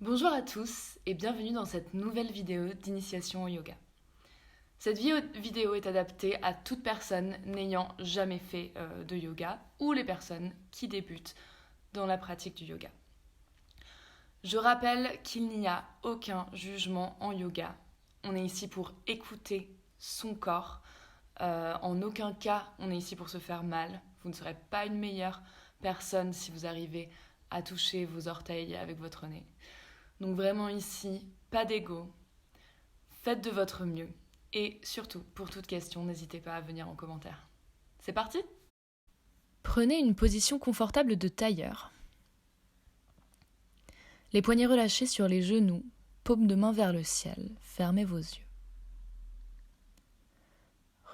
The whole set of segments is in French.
Bonjour à tous et bienvenue dans cette nouvelle vidéo d'initiation au yoga. Cette vidéo est adaptée à toute personne n'ayant jamais fait de yoga ou les personnes qui débutent dans la pratique du yoga. Je rappelle qu'il n'y a aucun jugement en yoga. On est ici pour écouter son corps. En aucun cas, on est ici pour se faire mal. Vous ne serez pas une meilleure personne si vous arrivez à toucher vos orteils avec votre nez. Donc vraiment ici, pas d'ego, faites de votre mieux et surtout, pour toute question, n'hésitez pas à venir en commentaire. C'est parti ? Prenez une position confortable de tailleur. Les poignets relâchés sur les genoux, paumes de main vers le ciel, fermez vos yeux.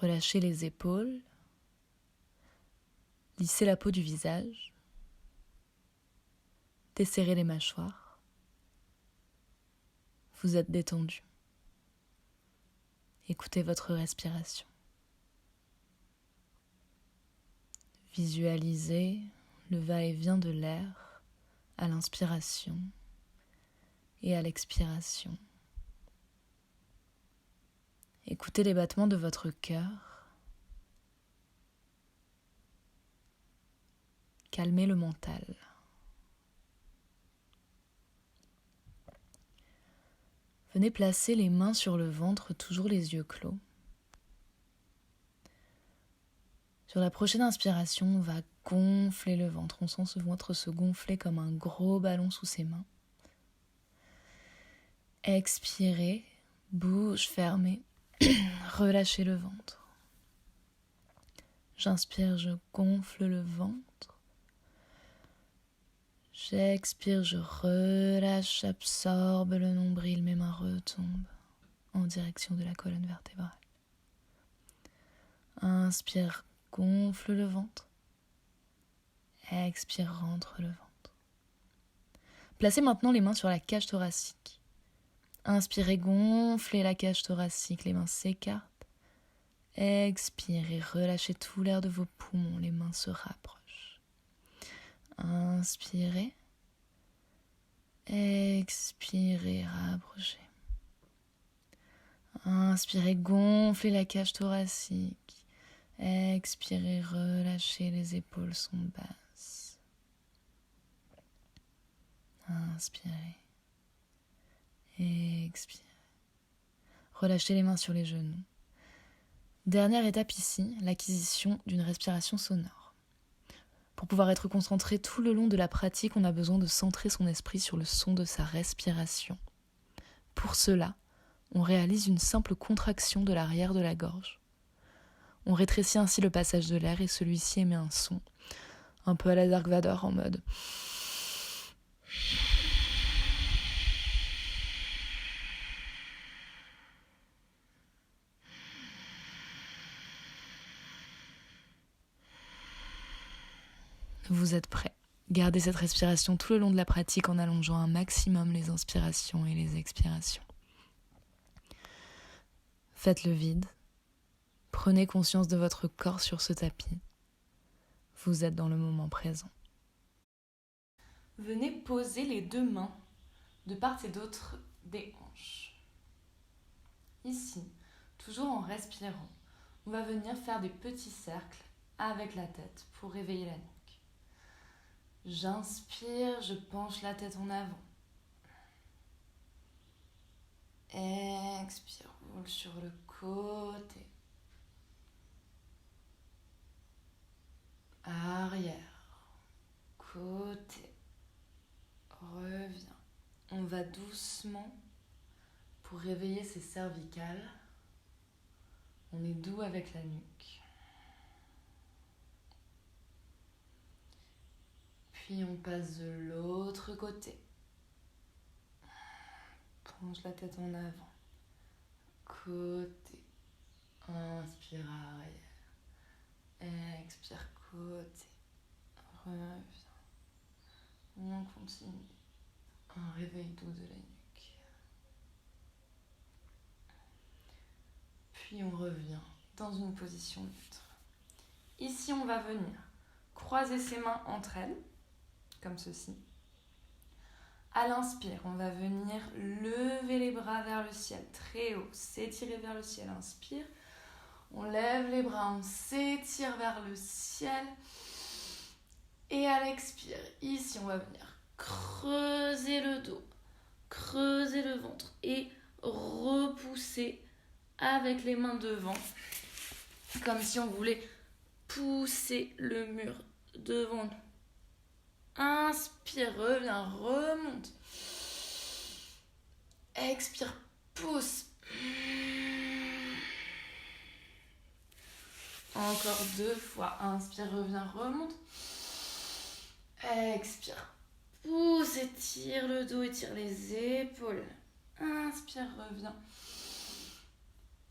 Relâchez les épaules, lissez la peau du visage, desserrez les mâchoires. Vous êtes détendu. Écoutez votre respiration. Visualisez le va-et-vient de l'air à l'inspiration et à l'expiration. Écoutez les battements de votre cœur. Calmez le mental. Venez placer les mains sur le ventre, toujours les yeux clos. Sur la prochaine inspiration, on va gonfler le ventre. On sent ce ventre se gonfler comme un gros ballon sous ses mains. Expirez, bouche fermée, relâchez le ventre. J'inspire, je gonfle le ventre. J'expire, je relâche, j'absorbe le nombril, mes mains retombent en direction de la colonne vertébrale. Inspire, gonfle le ventre. Expire, rentre le ventre. Placez maintenant les mains sur la cage thoracique. Inspirez, gonflez la cage thoracique, les mains s'écartent. Expirez, relâchez tout l'air de vos poumons, les mains se rapprochent. Inspirez. Expirez, rapprochez. Inspirez, gonflez la cage thoracique. Expirez, relâchez, les épaules sont basses. Inspirez. Expirez. Relâchez les mains sur les genoux. Dernière étape ici, l'acquisition d'une respiration sonore. Pour pouvoir être concentré tout le long de la pratique, on a besoin de centrer son esprit sur le son de sa respiration. Pour cela, on réalise une simple contraction de l'arrière de la gorge. On rétrécit ainsi le passage de l'air et celui-ci émet un son, un peu à la Dark Vador en mode... Vous êtes prêts. Gardez cette respiration tout le long de la pratique en allongeant un maximum les inspirations et les expirations. Faites le vide. Prenez conscience de votre corps sur ce tapis. Vous êtes dans le moment présent. Venez poser les deux mains de part et d'autre des hanches. Ici, toujours en respirant, on va venir faire des petits cercles avec la tête pour réveiller la nuque. J'inspire, je penche la tête en avant. Expire, roule sur le côté. Arrière, côté, reviens. On va doucement pour réveiller ses cervicales. On est doux avec la nuque. Puis on passe de l'autre côté. Penche la tête en avant. Côté. Inspire arrière. Expire côté. Reviens. On continue. Un réveil doux de la nuque. Puis on revient dans une position neutre. Ici, on va venir croiser ses mains entre elles, comme ceci. À l'inspire, on va venir lever les bras vers le ciel, très haut, s'étirer vers le ciel. Inspire, on lève les bras, on s'étire vers le ciel. Et à l'expire, ici, on va venir creuser le dos, creuser le ventre et repousser avec les mains devant, comme si on voulait pousser le mur devant nous. Inspire, reviens, remonte. Expire, pousse. Encore 2 fois. Inspire, reviens, remonte. Expire, pousse, étire le dos, étire les épaules. Inspire, reviens.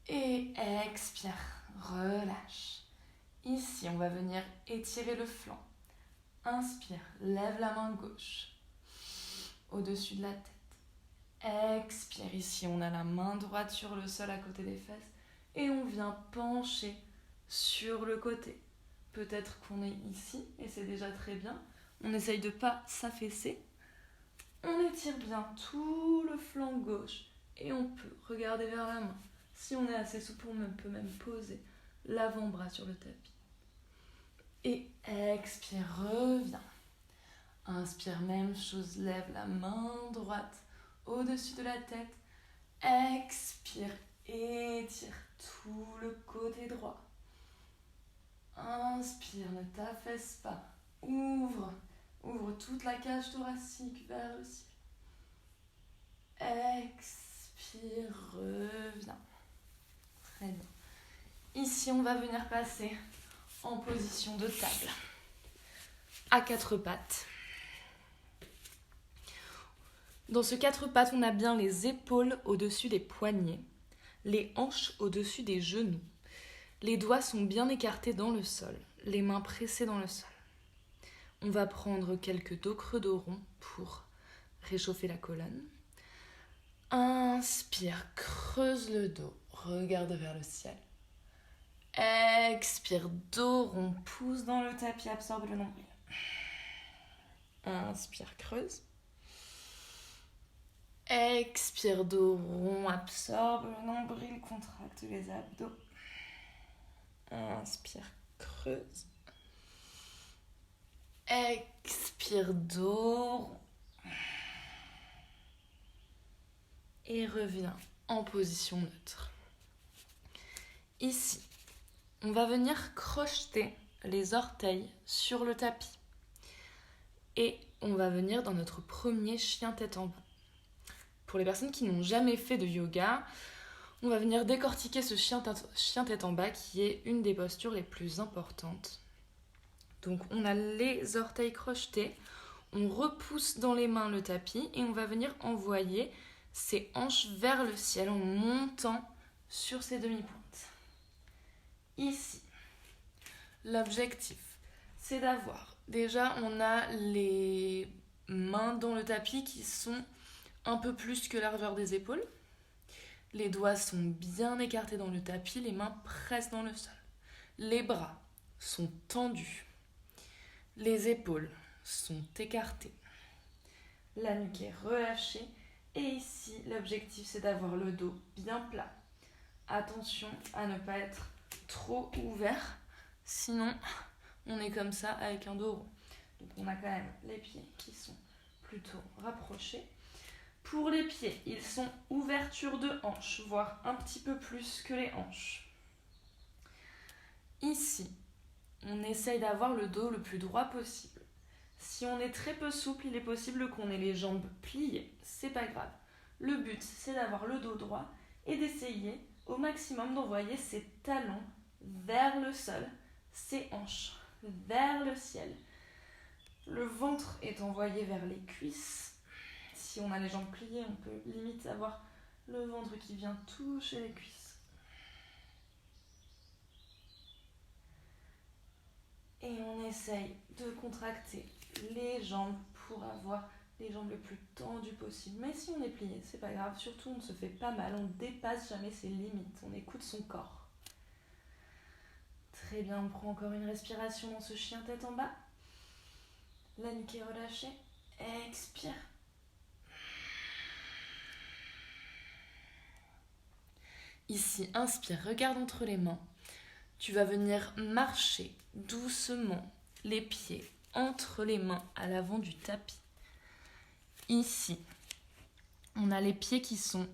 Et expire, relâche. Ici, on va venir étirer le flanc. Inspire, lève la main gauche au-dessus de la tête. Expire, ici, on a la main droite sur le sol à côté des fesses et on vient pencher sur le côté. Peut-être qu'on est ici et c'est déjà très bien. On essaye de ne pas s'affaisser. On étire bien tout le flanc gauche et on peut regarder vers la main. Si on est assez souple, on peut même poser l'avant-bras sur le tapis. Et expire, reviens. Inspire, même chose, lève la main droite au-dessus de la tête. Expire, étire tout le côté droit. Inspire, ne t'affaisse pas. Ouvre toute la cage thoracique vers le ciel. Expire, reviens. Très bien. Ici, on va venir passer en position de table. À 4 pattes. Dans ce 4 pattes, on a bien les épaules au-dessus des poignets, les hanches au-dessus des genoux. Les doigts sont bien écartés dans le sol, les mains pressées dans le sol. On va prendre quelques dos creux dos rond pour réchauffer la colonne. Inspire, creuse le dos, regarde vers le ciel. Expire, dos rond, pousse dans le tapis, absorbe le nombril. Inspire, creuse. Expire, dos rond, absorbe le nombril, contracte les abdos. Inspire, creuse. Expire, dos rond. Et reviens en position neutre. Ici, on va venir crocheter les orteils sur le tapis. Et on va venir dans notre premier chien tête en bas. Pour les personnes qui n'ont jamais fait de yoga, on va venir décortiquer ce chien tête en bas qui est une des postures les plus importantes. Donc on a les orteils crochetés, on repousse dans les mains le tapis et on va venir envoyer ses hanches vers le ciel en montant sur ses demi-pointes. Ici, l'objectif, c'est d'avoir, déjà on a les mains dans le tapis qui sont un peu plus que largeur des épaules. Les doigts sont bien écartés dans le tapis, les mains pressent dans le sol. Les bras sont tendus. Les épaules sont écartées. La nuque est relâchée. Et ici, l'objectif, c'est d'avoir le dos bien plat. Attention à ne pas être trop ouvert. Sinon, on est comme ça avec un dos rond. Donc, on a quand même les pieds qui sont plutôt rapprochés. Pour les pieds, ils sont ouverture de hanches, voire un petit peu plus que les hanches. Ici, on essaye d'avoir le dos le plus droit possible. Si on est très peu souple, il est possible qu'on ait les jambes pliées. C'est pas grave. Le but, c'est d'avoir le dos droit et d'essayer au maximum d'envoyer ses talons vers le sol, ses hanches vers le ciel. Le ventre est envoyé vers les cuisses. Si on a les jambes pliées, on peut limite avoir le ventre qui vient toucher les cuisses. Et on essaye de contracter les jambes pour avoir les jambes les plus tendues possible. Mais si on est plié, c'est pas grave. Surtout, on ne se fait pas mal. On ne dépasse jamais ses limites. On écoute son corps. Très bien, on prend encore une respiration dans ce chien tête en bas. La nuque est relâchée. Expire. Ici, inspire, regarde entre les mains. Tu vas venir marcher doucement les pieds entre les mains à l'avant du tapis. Ici, on a les pieds qui sont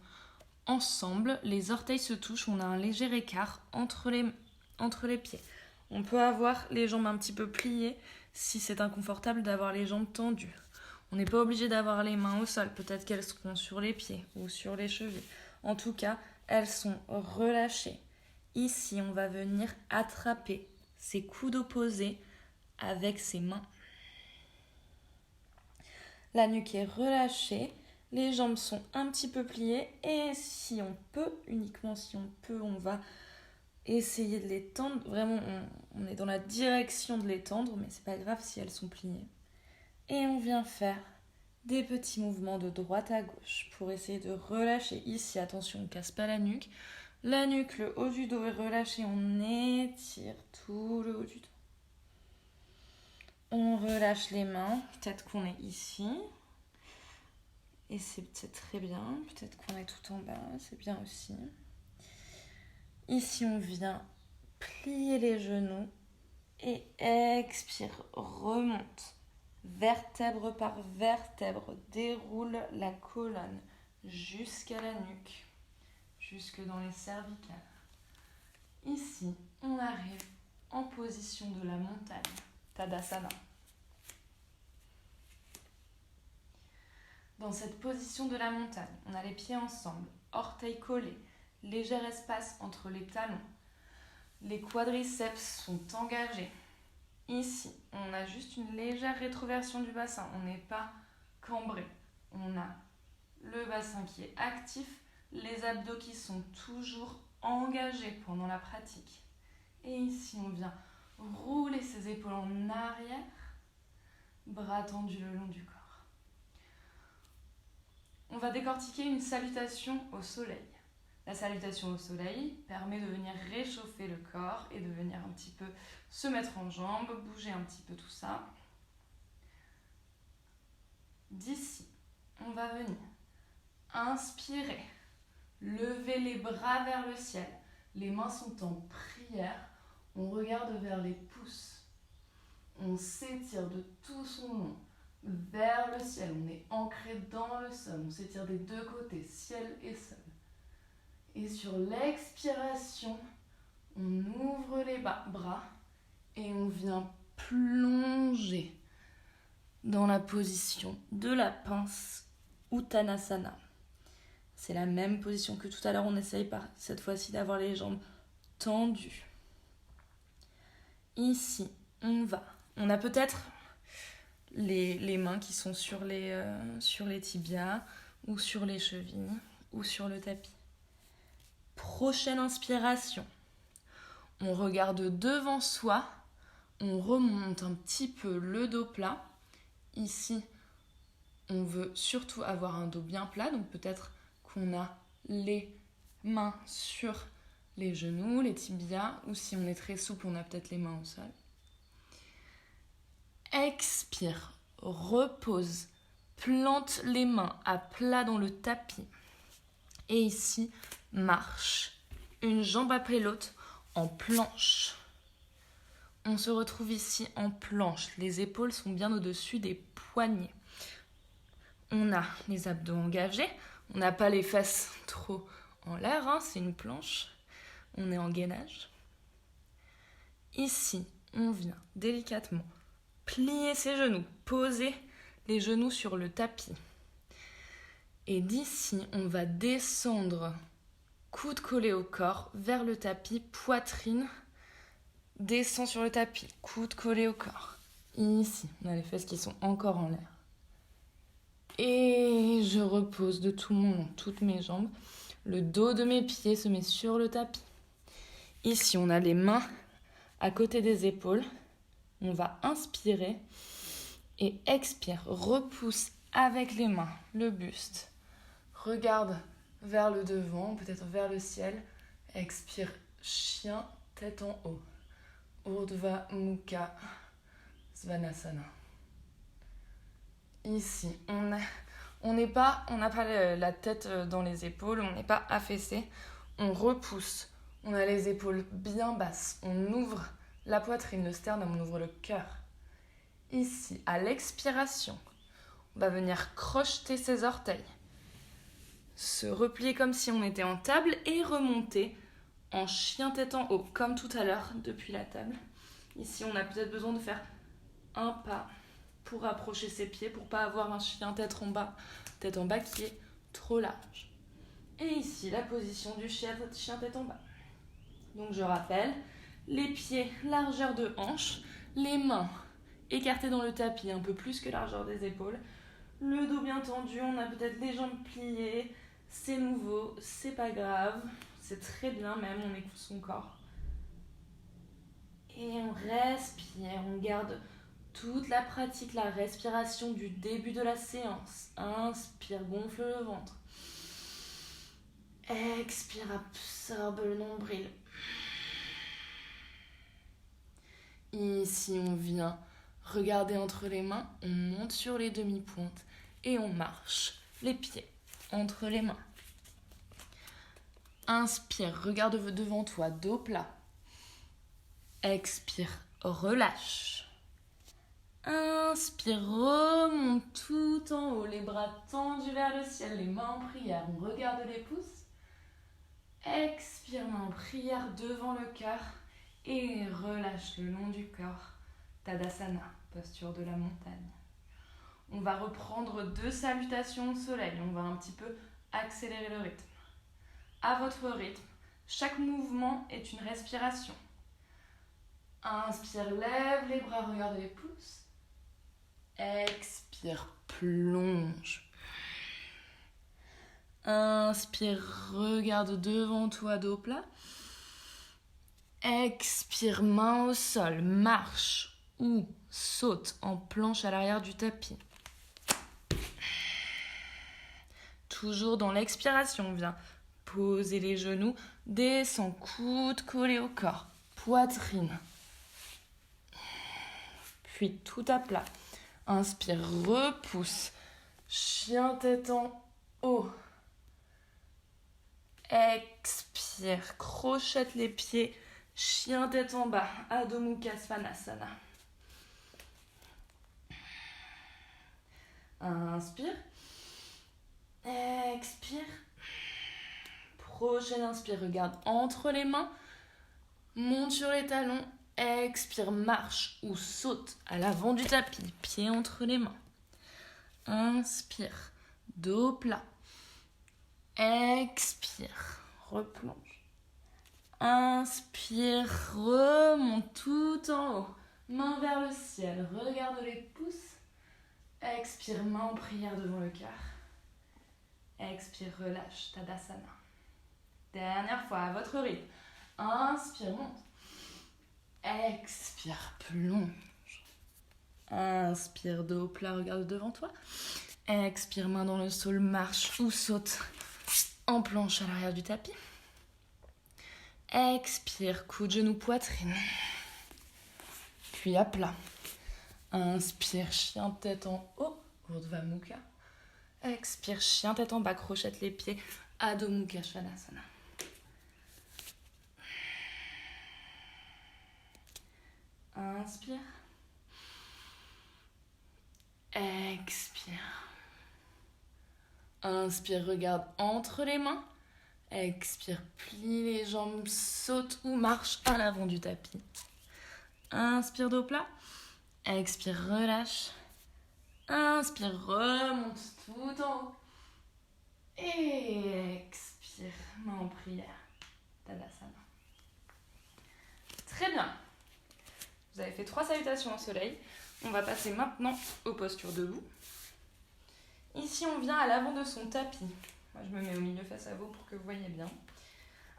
ensemble, les orteils se touchent, on a un léger écart entre les pieds. On peut avoir les jambes un petit peu pliées si c'est inconfortable d'avoir les jambes tendues. On n'est pas obligé d'avoir les mains au sol, peut-être qu'elles seront sur les pieds ou sur les chevilles. En tout cas, elles sont relâchées. Ici, on va venir attraper ses coudes opposés avec ses mains. La nuque est relâchée, les jambes sont un petit peu pliées et si on peut, uniquement si on peut, on va essayer de les tendre. Vraiment, on est dans la direction de les tendre, mais c'est pas grave si elles sont pliées. Et on vient faire des petits mouvements de droite à gauche pour essayer de relâcher. Ici, attention, on ne casse pas la nuque. La nuque, le haut du dos est relâché, on étire tout le haut du dos. On relâche les mains, peut-être qu'on est ici. Et c'est très bien, peut-être qu'on est tout en bas, c'est bien aussi. Ici, on vient plier les genoux et expire, remonte. Vertèbre par vertèbre, déroule la colonne jusqu'à la nuque, jusque dans les cervicales. Ici, on arrive en position de la montagne, Tadasana. Dans cette position de la montagne, on a les pieds ensemble, orteils collés, léger espace entre les talons. Les quadriceps sont engagés. Ici, on a juste une légère rétroversion du bassin, on n'est pas cambré. On a le bassin qui est actif, les abdos qui sont toujours engagés pendant la pratique. Et ici, on vient rouler ses épaules en arrière, bras tendus le long du corps. On va décortiquer une salutation au soleil. La salutation au soleil permet de venir réchauffer le corps et de venir un petit peu se mettre en jambes, bouger un petit peu tout ça. D'ici, on va venir inspirer, lever les bras vers le ciel. Les mains sont en prière, on regarde vers les pouces. On s'étire de tout son long vers le ciel, on est ancré dans le sol, on s'étire des deux côtés, ciel et sol. Et sur l'expiration, on ouvre les bras et on vient plonger dans la position de la pince Uttanasana. C'est la même position que tout à l'heure, on essaye cette fois-ci d'avoir les jambes tendues. Ici, on a peut-être les mains qui sont sur les tibias ou sur les chevilles ou sur le tapis. Prochaine inspiration, on regarde devant soi, on remonte un petit peu le dos plat. Ici, on veut surtout avoir un dos bien plat, donc peut-être qu'on a les mains sur les genoux, les tibias, ou si on est très souple, on a peut-être les mains au sol. Expire, repose, plante les mains à plat dans le tapis. Et ici, marche, une jambe après l'autre en planche. On se retrouve ici en planche, les épaules sont bien au-dessus des poignets. On a les abdos engagés, on n'a pas les fesses trop en l'air, c'est une planche. On est en gainage. Ici, on vient délicatement plier ses genoux, poser les genoux sur le tapis. Et d'ici, on va descendre, coude collé au corps, vers le tapis, poitrine, descend sur le tapis, coude collé au corps. Ici, on a les fesses qui sont encore en l'air. Et je repose de tout mon long, toutes mes jambes. Le dos de mes pieds se met sur le tapis. Ici, on a les mains à côté des épaules. On va inspirer et expire. Repousse avec les mains le buste. Regarde vers le devant, peut-être vers le ciel. Expire, chien, tête en haut. Urdhva Mukha Svanasana. Ici, on n'a pas la tête dans les épaules, on n'est pas affaissé. On repousse. On a les épaules bien basses. On ouvre la poitrine, le sternum, on ouvre le cœur. Ici, à l'expiration, on va venir crocheter ses orteils. Se replier comme si on était en table et remonter en chien tête en haut, comme tout à l'heure depuis la table. Ici, on a peut-être besoin de faire un pas pour rapprocher ses pieds, pour pas avoir un chien tête en bas qui est trop large. Et ici, la position du chien tête en bas. Donc je rappelle, les pieds largeur de hanche, les mains écartées dans le tapis, un peu plus que largeur des épaules, le dos bien tendu, on a peut-être les jambes pliées, c'est nouveau, c'est pas grave, c'est très bien même, on écoute son corps. Et on respire, on garde toute la pratique, la respiration du début de la séance. Inspire, gonfle le ventre. Expire, absorbe le nombril. Ici, on vient regarder entre les mains, on monte sur les demi-pointes et on marche les pieds entre les mains. Inspire, regarde devant toi, dos plat. Expire, relâche. Inspire, remonte tout en haut, les bras tendus vers le ciel, les mains en prière, on regarde les pouces. Expire, main en prière devant le cœur et relâche le long du corps. Tadasana, posture de la montagne. On va reprendre 2 salutations au soleil, on va un petit peu accélérer le rythme. À votre rythme, chaque mouvement est une respiration. Inspire, lève les bras, regarde les pouces. Expire, plonge. Inspire, regarde devant toi, dos plat. Expire, main au sol, marche ou saute en planche à l'arrière du tapis. Toujours dans l'expiration, on vient poser les genoux, descend, coude collé au corps, poitrine. Puis tout à plat. Inspire, repousse, chien tête en haut. Expire, crochette les pieds, chien tête en bas, Adho Mukha Svanasana. Inspire, expire. Prochaine inspire, regarde entre les mains, monte sur les talons, expire, marche ou saute à l'avant du tapis, pieds entre les mains. Inspire, dos plat. Expire, replonge. Inspire, remonte tout en haut, main vers le ciel, regarde les pouces. Expire, main en prière devant le cœur. Expire, relâche, Tadasana. Dernière fois, à votre rythme. Inspire, monte. Expire, plonge. Inspire, dos plat, regarde devant toi. Expire, main dans le sol, marche ou saute en planche à l'arrière du tapis. Expire, coude, genou, poitrine. Puis à plat. Inspire, chien tête en haut, Urdhva Mukha. Expire, chien tête en bas, crochette les pieds, Adho Mukha Svanasana. Inspire. Expire. Inspire, regarde entre les mains. Expire, plie les jambes, saute ou marche à l'avant du tapis. Inspire, dos plat. Expire, relâche. Inspire, remonte tout en haut. Et expire, main en prière. Tadasana. Très bien. Vous avez fait 3 salutations au soleil. On va passer maintenant aux postures debout. Ici, on vient à l'avant de son tapis. Moi, je me mets au milieu face à vous pour que vous voyez bien.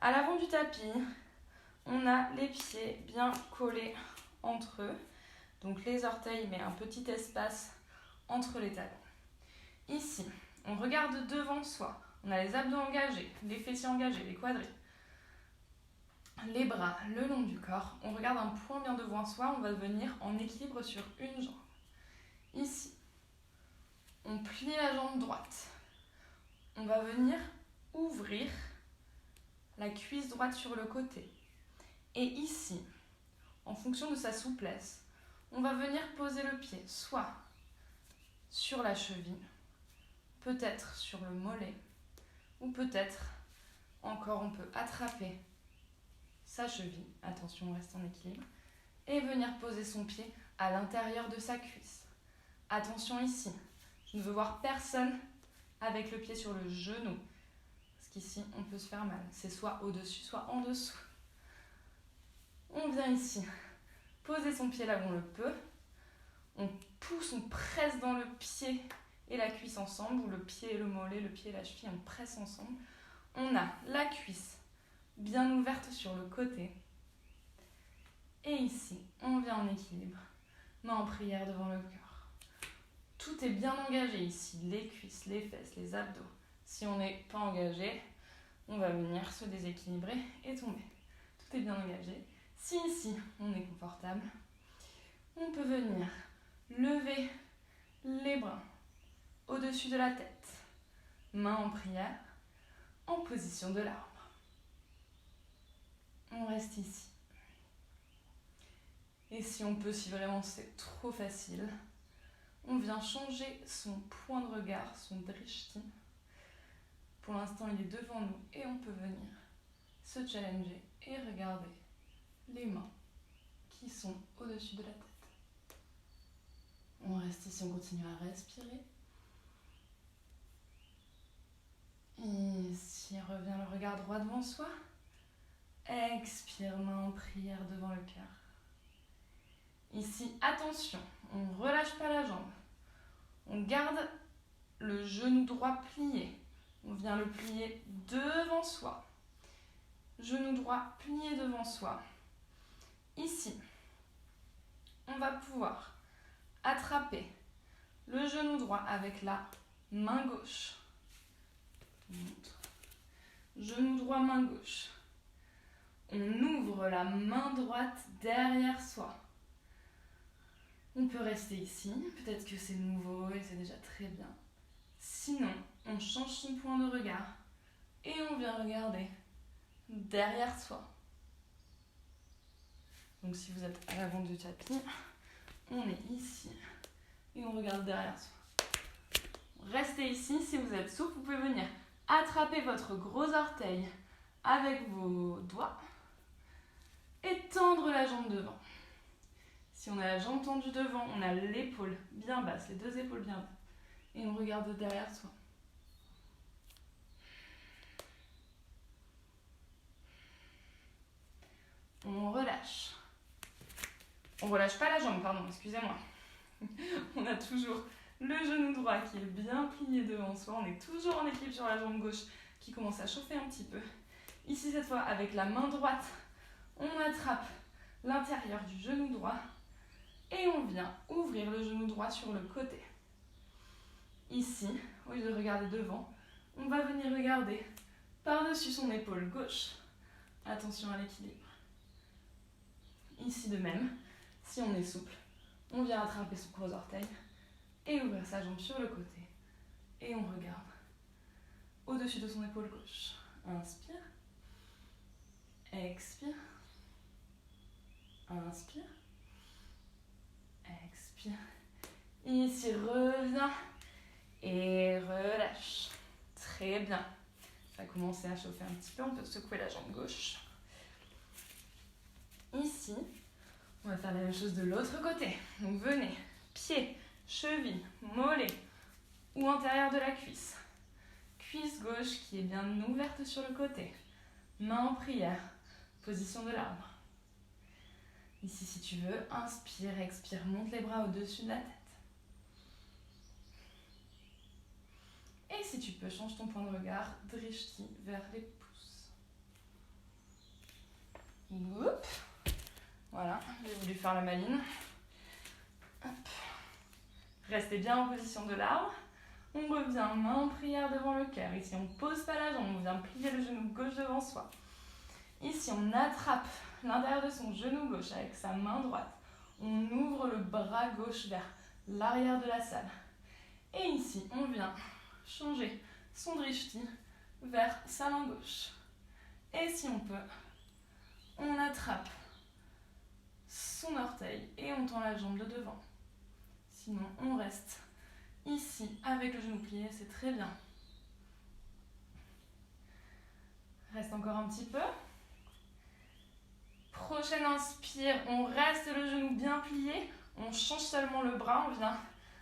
À l'avant du tapis, on a les pieds bien collés entre eux. Donc les orteils, mais un petit espace entre les talons. Ici, on regarde devant soi. On a les abdos engagés, les fessiers engagés, les quadris. Les bras le long du corps. On regarde un point bien devant soi. On va venir en équilibre sur une jambe. Ici, on plie la jambe droite. On va venir ouvrir la cuisse droite sur le côté. Et ici, en fonction de sa souplesse, on va venir poser le pied soit sur la cheville, peut-être sur le mollet, ou peut-être encore on peut attraper sa cheville, attention on reste en équilibre, et venir poser son pied à l'intérieur de sa cuisse. Attention ici, je ne veux voir personne avec le pied sur le genou, parce qu'ici on peut se faire mal, c'est soit au-dessus, soit en dessous. On vient ici, poser son pied là où on le peut, on pousse, on presse dans le pied et la cuisse ensemble, ou le pied et le mollet, le pied et la cheville, on presse ensemble. On a la cuisse bien ouverte sur le côté. Et ici, on vient en équilibre, main en prière devant le cœur. Tout est bien engagé ici, les cuisses, les fesses, les abdos. Si on n'est pas engagé, on va venir se déséquilibrer et tomber. Tout est bien engagé. Si ici, on est confortable, on peut venir lever les bras au-dessus de la tête, main en prière, en position de l'arbre. On reste ici. Et si on peut, si vraiment c'est trop facile, on vient changer son point de regard, son drishti. Pour l'instant, il est devant nous et on peut venir se challenger et regarder les mains qui sont au-dessus de la tête. On reste ici, on continue à respirer. Ici, revient le regard droit devant soi. Expire, main en prière devant le cœur. Ici, attention, on ne relâche pas la jambe. On garde le genou droit plié. On vient le plier devant soi. Genou droit plié devant soi. Ici, on va pouvoir attraper le genou droit avec la main gauche. Genou droit, main gauche. On ouvre la main droite derrière soi. On peut rester ici, peut-être que c'est nouveau et c'est déjà très bien. Sinon, on change son point de regard et on vient regarder derrière soi. Donc si vous êtes à l'avant du tapis, on est ici et on regarde derrière soi. Restez ici, si vous êtes souple, vous pouvez venir attraper votre gros orteil avec vos doigts et tendre la jambe devant. Si on a la jambe tendue devant, on a l'épaule bien basse, les deux épaules bien basses. Et on regarde derrière soi. On relâche. On relâche pas la jambe, pardon, excusez-moi. On a toujours le genou droit qui est bien plié devant soi. On est toujours en équilibre sur la jambe gauche qui commence à chauffer un petit peu. Ici, cette fois, avec la main droite, on attrape l'intérieur du genou droit et on vient ouvrir le genou droit sur le côté. Ici, au lieu de regarder devant, on va venir regarder par-dessus son épaule gauche. Attention à l'équilibre. Ici de même, si on est souple, on vient attraper son gros orteil et ouvrir sa jambe sur le côté. Et on regarde au-dessus de son épaule gauche. Inspire. Expire. Inspire. Expire. Ici, reviens. Et relâche. Très bien. Ça va commencer à chauffer un petit peu. On peut secouer la jambe gauche. Ici, on va faire la même chose de l'autre côté. Donc venez, pied, cheville, mollet ou intérieur de la cuisse. Cuisse gauche qui est bien ouverte sur le côté. Main en prière, position de l'arbre. Ici, si tu veux, inspire, expire, monte les bras au-dessus de la tête. Et si tu peux, change ton point de regard, drishti vers les pouces. Oups. Voilà, j'ai voulu faire la maline. Hop. Restez bien en position de l'arbre. On revient main en prière devant le cœur. Ici, on ne pose pas la jambe, on vient plier le genou gauche devant soi. Ici, on attrape l'intérieur de son genou gauche avec sa main droite. On ouvre le bras gauche vers l'arrière de la salle. Et ici, on vient changer son drishti vers sa main gauche. Et si on peut, on attrape son orteil et on tend la jambe de devant. Sinon, on reste ici avec le genou plié, c'est très bien. Reste encore un petit peu. Prochaine inspire, on reste le genou bien plié. On change seulement le bras, on vient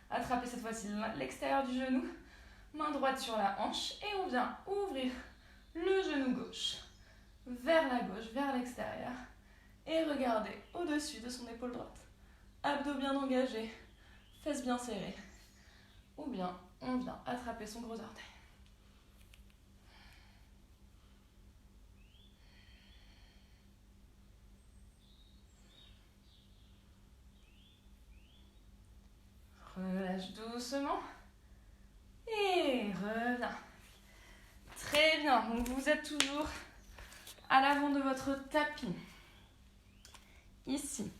attraper cette fois-ci l'extérieur du genou. Main droite sur la hanche et on vient ouvrir le genou gauche vers la gauche, vers l'extérieur. Et regarder au-dessus de son épaule droite. Abdos bien engagés, fesses bien serrées. Ou bien on vient attraper son gros orteil. Relâche doucement. Et reviens. Très bien, donc vous êtes toujours à l'avant de votre tapis. Ici,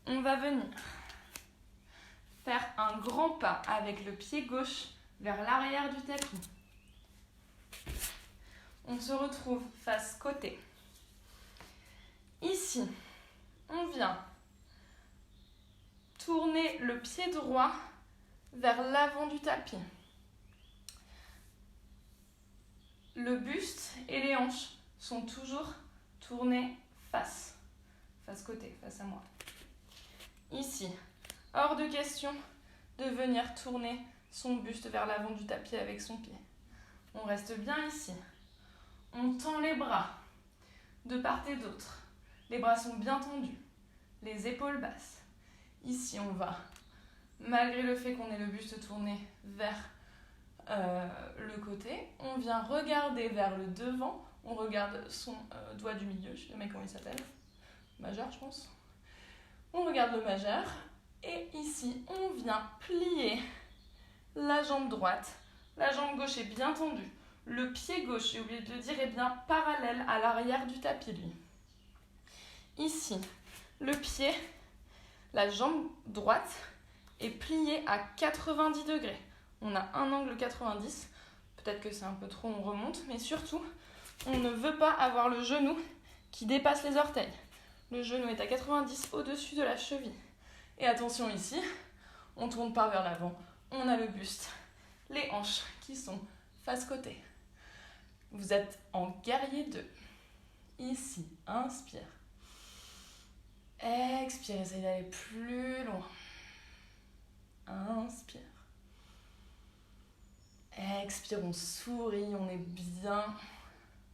on va venir faire un grand pas avec le pied gauche vers l'arrière du tapis. On se retrouve face côté. Ici, on vient tourner le pied droit vers l'avant du tapis. Le buste et les hanches sont toujours tournés face côté, face à moi. Ici, hors de question de venir tourner son buste vers l'avant du tapis avec son pied. On reste bien ici. On tend les bras de part et d'autre. Les bras sont bien tendus, les épaules basses. Ici, on va, malgré le fait qu'on ait le buste tourné vers le côté, on vient regarder vers le devant. On regarde son doigt du milieu, je sais jamais comment il s'appelle. Majeur, je pense. On regarde le majeur. Et ici, on vient plier la jambe droite. La jambe gauche est bien tendue. Le pied gauche, j'ai oublié de le dire, est bien parallèle à l'arrière du tapis, lui. Ici, le pied, la jambe droite est pliée à 90 degrés. On a un angle 90. Peut-être que c'est un peu trop, on remonte. Mais surtout, on ne veut pas avoir le genou qui dépasse les orteils. Le genou est à 90 au-dessus de la cheville. Et attention ici, on ne tourne pas vers l'avant. On a le buste, les hanches qui sont face côté. Vous êtes en guerrier 2. Ici, inspire. Expire, essayez d'aller plus loin. Inspire. Expire, on sourit, on est bien.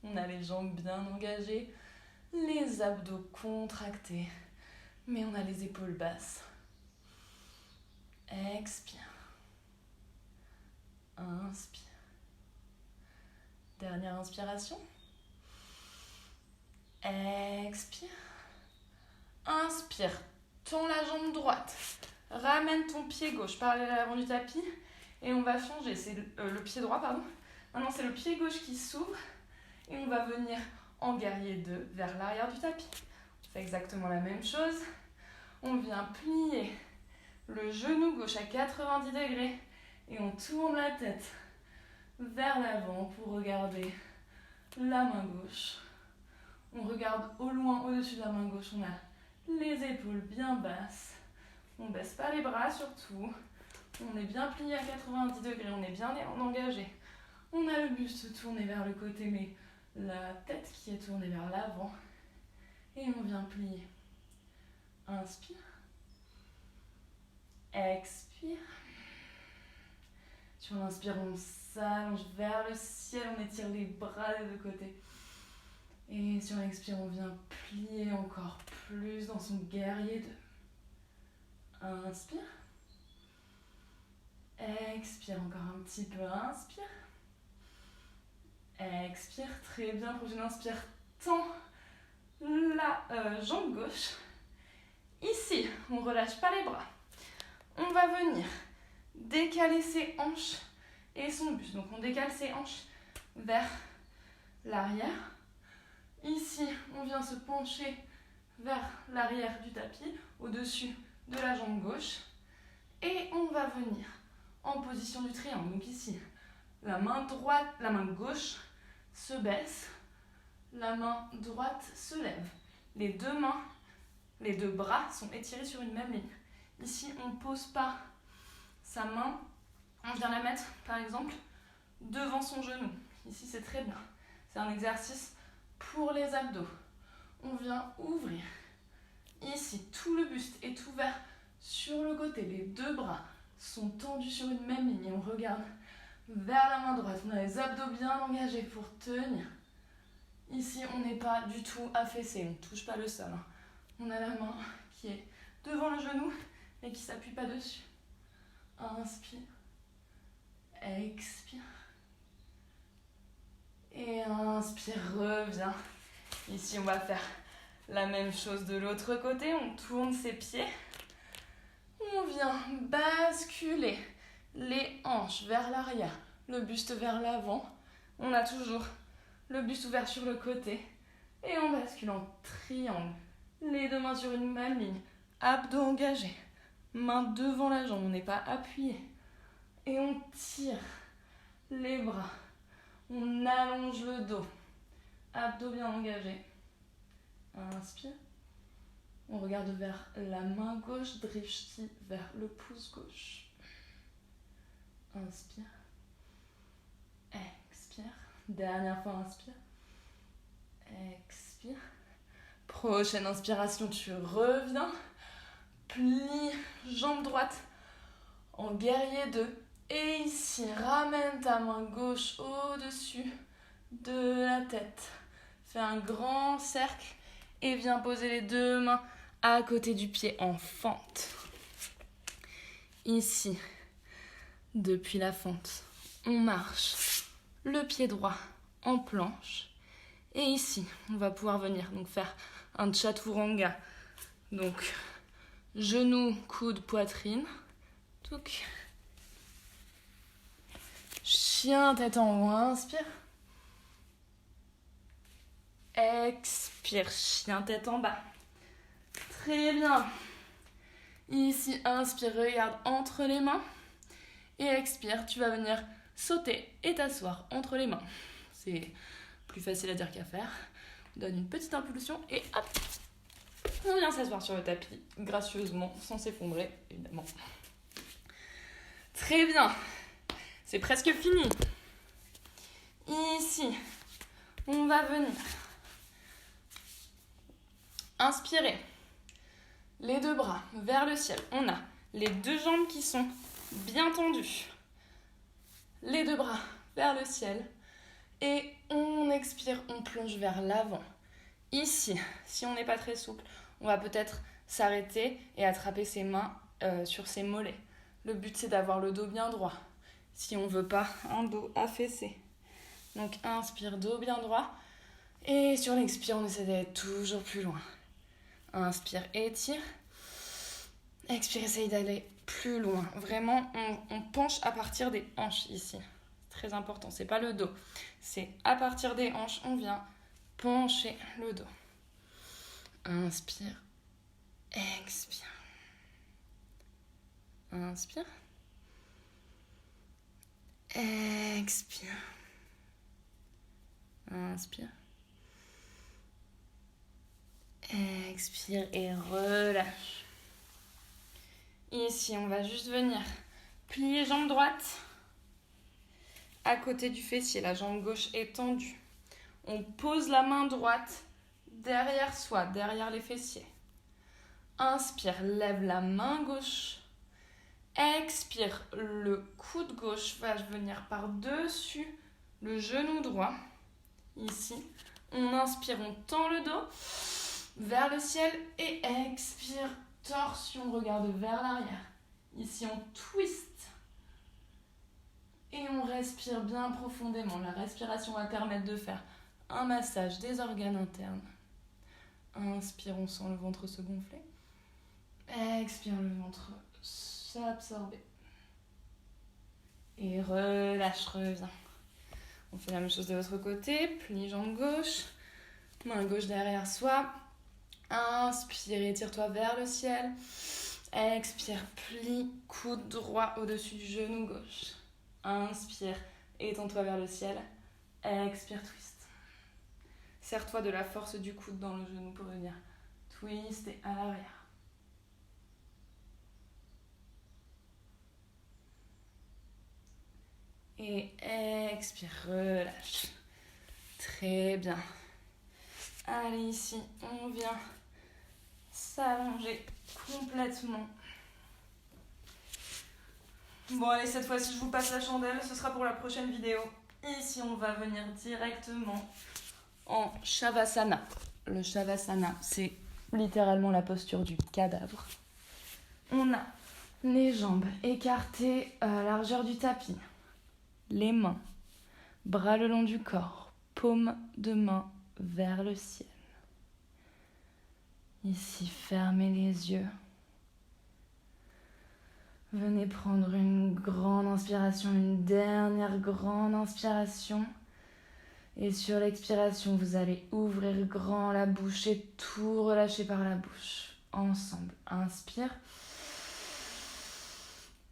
On a les jambes bien engagées, les abdos contractés, mais on a les épaules basses. Expire. Inspire. Dernière inspiration. Expire. Inspire. Tends la jambe droite. Ramène ton pied gauche parallèle à l'avant du tapis. Et on va changer. C'est le pied droit, pardon. Maintenant, c'est le pied gauche qui s'ouvre. Et on va venir en guerrier 2 vers l'arrière du tapis. On fait exactement la même chose. On vient plier le genou gauche à 90 degrés. Et on tourne la tête vers l'avant pour regarder la main gauche. On regarde au loin, au-dessus de la main gauche, on a les épaules bien basses. On ne baisse pas les bras surtout. On est bien plié à 90 degrés, on est bien engagé. On a le buste tourné vers le côté, mais la tête qui est tournée vers l'avant. Et on vient plier. Inspire. Expire. Sur l'inspire, on s'allonge vers le ciel, on étire les bras des deux côtés. Et sur l'expire, on vient plier encore plus dans son guerrier 2. Inspire. Expire encore un petit peu. Inspire. Expire. Très bien. Prochaine inspire. Tends la jambe gauche. Ici, on ne relâche pas les bras. On va venir décaler ses hanches et son buste. Donc on décale ses hanches vers l'arrière. Ici, on vient se pencher vers l'arrière du tapis, au-dessus de la jambe gauche. Et on va venir en position du triangle. Donc ici, la main gauche se baisse, la main droite se lève. Les deux bras sont étirés sur une même ligne. Ici, on ne pose pas sa main, on vient la mettre, par exemple, devant son genou. Ici, c'est très bien. C'est un exercice pour les abdos. On vient ouvrir. Ici, tout le buste est ouvert sur le côté. Les deux bras sont tendus sur une même ligne. Et on regarde vers la main droite. On a les abdos bien engagés pour tenir. Ici, on n'est pas du tout affaissé. On ne touche pas le sol. On a la main qui est devant le genou et qui ne s'appuie pas dessus. Inspire. Expire. Et inspire, reviens. Ici, on va faire la même chose de l'autre côté. On tourne ses pieds. On vient basculer les hanches vers l'arrière, le buste vers l'avant. On a toujours le buste ouvert sur le côté. Et on bascule en triangle. Les deux mains sur une même ligne. Abdos engagés. Main devant la jambe, on n'est pas appuyé. Et on tire les bras. On allonge le dos. Abdos bien engagés. Inspire. On regarde vers la main gauche, drishti vers le pouce gauche. Inspire. Expire. Dernière fois, inspire. Expire. Prochaine inspiration, tu reviens. Plie, jambe droite en guerrier 2. Et ici, ramène ta main gauche au-dessus de la tête. Fais un grand cercle et viens poser les deux mains à côté du pied en fente. Ici, depuis la fente, on marche le pied droit en planche. Et ici, on va pouvoir venir donc faire un chaturanga. Donc, genoux, coude, poitrine. Donc, chien, tête en haut, inspire. Expire, chien, tête en bas. Très bien. Ici, inspire, regarde entre les mains. Et expire, tu vas venir sauter et t'asseoir entre les mains. C'est plus facile à dire qu'à faire. On donne une petite impulsion et hop, on vient s'asseoir sur le tapis, gracieusement, sans s'effondrer, évidemment. Très bien. C'est presque fini. Ici, on va venir inspirer. Les deux bras vers le ciel. On a les deux jambes qui sont bien tendues. Les deux bras vers le ciel. Et on expire, on plonge vers l'avant. Ici, si on n'est pas très souple, on va peut-être s'arrêter et attraper ses mains sur ses mollets. Le but, c'est d'avoir le dos bien droit. Si on ne veut pas un dos affaissé. Donc, inspire, dos bien droit. Et sur l'expire, on essaie d'aller toujours plus loin. Inspire, étire. Expire, essaye d'aller plus loin. Vraiment, on penche à partir des hanches ici. C'est très important, c'est pas le dos. C'est à partir des hanches, on vient pencher le dos. Inspire, expire. Inspire. Expire. Inspire. Expire et relâche. Ici, on va juste venir plier jambe droite à côté du fessier. La jambe gauche est tendue. On pose la main droite derrière soi, derrière les fessiers. Inspire, lève la main gauche. Expire, le coude gauche va venir par-dessus le genou droit. Ici, on inspire, on tend le dos vers le ciel et expire, torsion, regarde vers l'arrière. Ici, on twist et on respire bien profondément. La respiration va permettre de faire un massage des organes internes. Inspire, on sent le ventre se gonfler. Expire, le ventre s'absorber. Et relâche, reviens. On fait la même chose de l'autre côté. Plie jambe gauche. Main gauche derrière soi. Inspire, étire-toi vers le ciel. Expire, plie, coude droit au-dessus du genou gauche. Inspire, étends-toi vers le ciel. Expire, twist. Serre-toi de la force du coude dans le genou pour venir twist et à l'arrière. Et expire, relâche. Très bien. Allez, ici, on vient s'allonger complètement. Bon, allez, cette fois-ci, je vous passe la chandelle. Ce sera pour la prochaine vidéo. Ici, on va venir directement en Shavasana. Le Shavasana, c'est littéralement la posture du cadavre. On a les jambes écartées à la largeur du tapis. Les mains, bras le long du corps, paume de main vers le ciel. Ici, fermez les yeux. Venez prendre une grande inspiration, une dernière grande inspiration. Et sur l'expiration, vous allez ouvrir grand la bouche et tout relâcher par la bouche. Ensemble, inspire.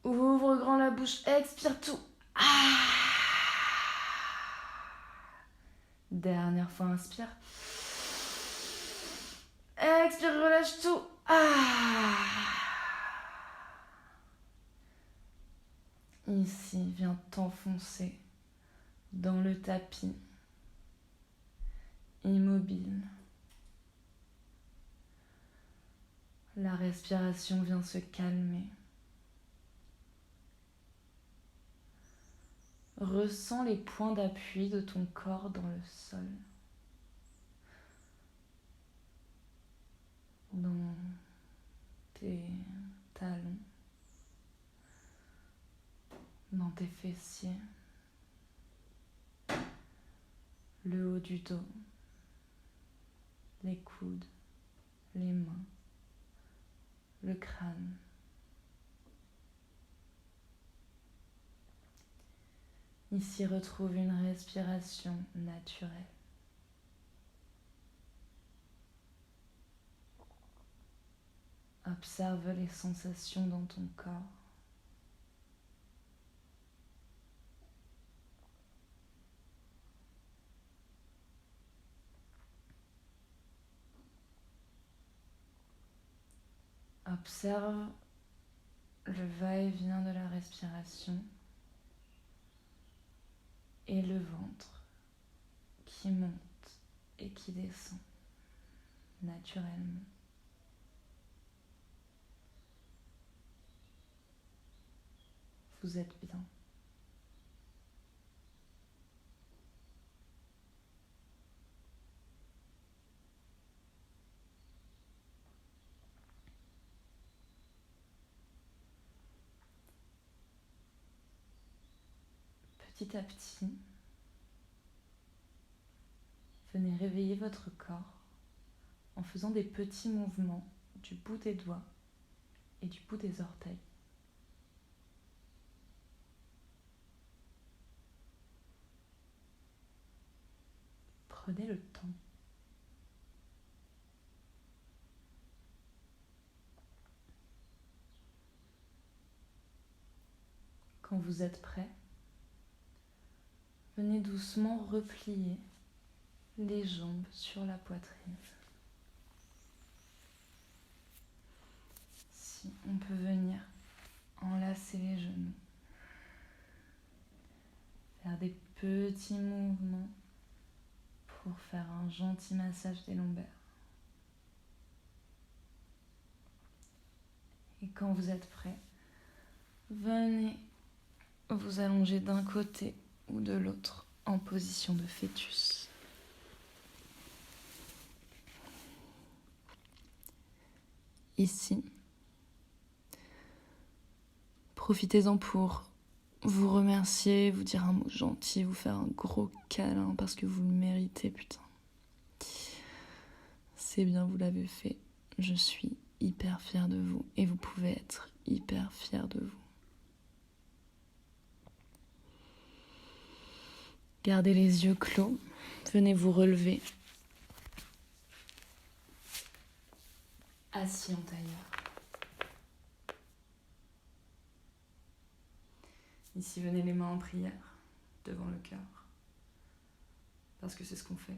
Ouvre grand la bouche, expire tout. Dernière fois, inspire. Expire, relâche tout. Ici, viens t'enfoncer dans le tapis, immobile. La respiration vient se calmer. Ressens les points d'appui de ton corps dans le sol. Dans tes talons, dans tes fessiers, le haut du dos, les coudes, les mains, le crâne. Ici, retrouve une respiration naturelle. Observe les sensations dans ton corps. Observe le va-et-vient de la respiration et le ventre qui monte et qui descend naturellement. Vous êtes bien. Petit à petit, venez réveiller votre corps en faisant des petits mouvements du bout des doigts et du bout des orteils. Prenez le temps. Quand vous êtes prêt, venez doucement replier les jambes sur la poitrine. Si on peut venir enlacer les genoux, faire des petits mouvements pour faire un gentil massage des lombaires. Et quand vous êtes prêt, venez vous allonger d'un côté ou de l'autre en position de fœtus. Ici, profitez-en pour vous remercier, vous dire un mot gentil, vous faire un gros câlin parce que vous le méritez, putain. C'est bien, vous l'avez fait. Je suis hyper fière de vous et vous pouvez être hyper fière de vous. Gardez les yeux clos, venez vous relever. Assis en tailleur. Ici, venez les mains en prière devant le cœur. parce que c'est ce qu'on fait.